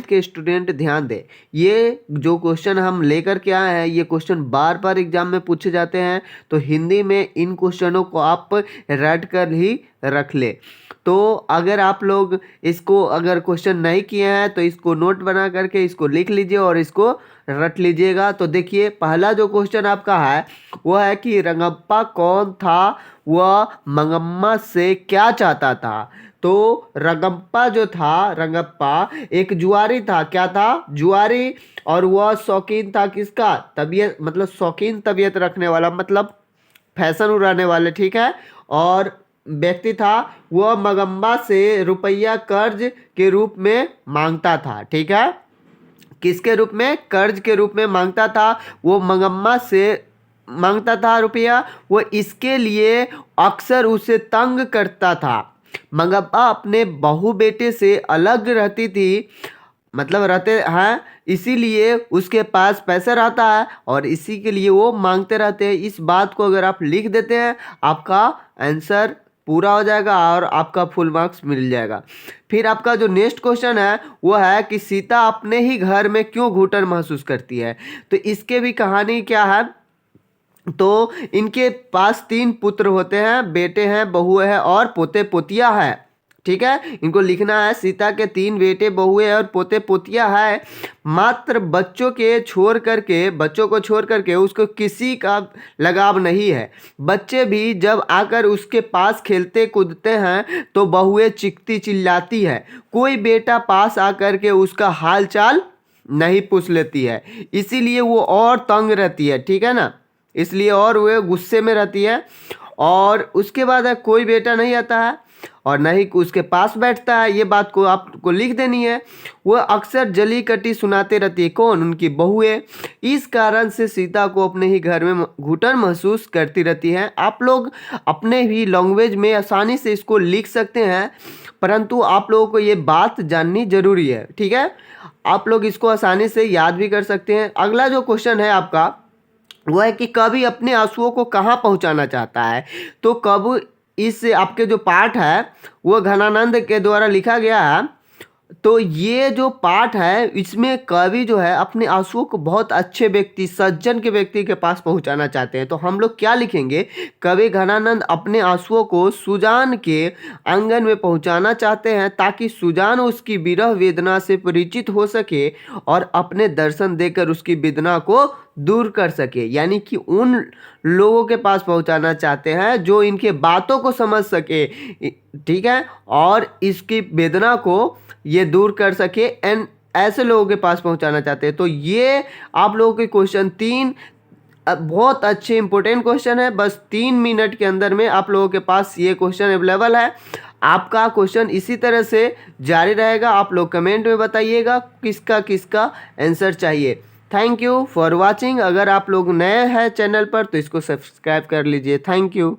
के स्टूडेंट ध्यान दें। ये जो क्वेश्चन हम लेकर के आए हैं, ये क्वेश्चन बार बार एग्जाम में पूछे जाते हैं, तो हिंदी में इन क्वेश्चनों को आप रट कर ही रख ले। तो अगर आप लोग इसको अगर क्वेश्चन नहीं किए हैं तो इसको नोट बना करके इसको लिख लीजिए और इसको रट लीजिएगा। तो देखिए, पहला जो क्वेश्चन आपका है वो है कि रंगप्पा कौन था, वह मंगम्मा से क्या चाहता था। तो रंगप्पा जो था, रंगप्पा एक जुआरी था। क्या था? जुआरी। और वह शौकीन था किसका? तबीयत, मतलब शौकीन तबीयत रखने वाला, मतलब फैशन उड़ाने वाले, ठीक है। और व्यक्ति था, वह मंगम्मा से रुपया कर्ज के रूप में मांगता था, ठीक है। किसके रूप में? कर्ज के रूप में मांगता था। वो मंगम्मा से मांगता था रुपया। वो इसके लिए अक्सर उसे तंग करता था। मंगम्मा अपने बहू बेटे से अलग रहती थी, मतलब रहते हैं, इसीलिए उसके पास पैसा रहता है और इसी के लिए वो मांगते रहते हैं। इस बात को अगर आप लिख देते हैं, आपका आंसर पूरा हो जाएगा और आपका फुल मार्क्स मिल जाएगा। फिर आपका जो नेक्स्ट क्वेश्चन है वो है कि सीता अपने ही घर में क्यों घुटन महसूस करती है। तो इसके भी कहानी क्या है, तो इनके पास 3 पुत्र होते हैं, बेटे हैं, बहू है और पोते पोतिया है, ठीक है। इनको लिखना है, सीता के 3 बेटे बहुए और पोते पोतिया है। मात्र बच्चों को छोड़ करके उसको किसी का लगाव नहीं है। बच्चे भी जब आकर उसके पास खेलते कूदते हैं तो बहुएं चीखती चिल्लाती है। कोई बेटा पास आकर के उसका हाल चाल नहीं पूछ लेती है, इसीलिए वो और तंग रहती है, ठीक है ना। इसलिए और वो गुस्से में रहती है। और उसके बाद है, कोई बेटा नहीं आता है और नहीं उसके पास बैठता है। ये बात को आपको लिख देनी है। वह अक्सर जली कटी सुनाते रहती है। कौन? उनकी बहुएं। इस कारण से सीता को अपने ही घर में घुटन महसूस करती रहती है। आप लोग अपने ही लैंग्वेज में आसानी से इसको लिख सकते हैं, परंतु आप लोगों को ये बात जाननी जरूरी है, ठीक है। आप लोग इसको आसानी से याद भी कर सकते हैं। अगला जो क्वेश्चन है आपका वो है कि कवि अपने आंसुओं को कहाँ पहुँचाना चाहता है। तो कवि, इस आपके जो पाठ है वो घनानंद के द्वारा लिखा गया है। तो ये जो पाठ है इसमें कवि जो है अपने आंसुओं को बहुत अच्छे व्यक्ति, सज्जन के व्यक्ति के पास पहुंचाना चाहते हैं। तो हम लोग क्या लिखेंगे? कवि घनानंद अपने आंसुओं को सुजान के आंगन में पहुंचाना चाहते हैं ताकि सुजान उसकी विरह वेदना से परिचित हो सके और अपने दर्शन देकर उसकी वेदना को दूर कर सके। यानी कि उन लोगों के पास पहुंचाना चाहते हैं जो इनके बातों को समझ सके, ठीक है, और इसकी वेदना को ये दूर कर सके। एंड ऐसे लोगों के पास पहुंचाना चाहते हैं। तो ये आप लोगों के क्वेश्चन 3 बहुत अच्छे इंपॉर्टेंट क्वेश्चन है। बस 3 मिनट के अंदर में आप लोगों के पास ये क्वेश्चन अवेलेबल है। आपका क्वेश्चन इसी तरह से जारी रहेगा। आप लोग कमेंट में बताइएगा किसका किसका आंसर चाहिए। Thank you for watching. अगर आप लोग नए हैं चैनल पर तो इसको सब्सक्राइब कर लीजिए। Thank you.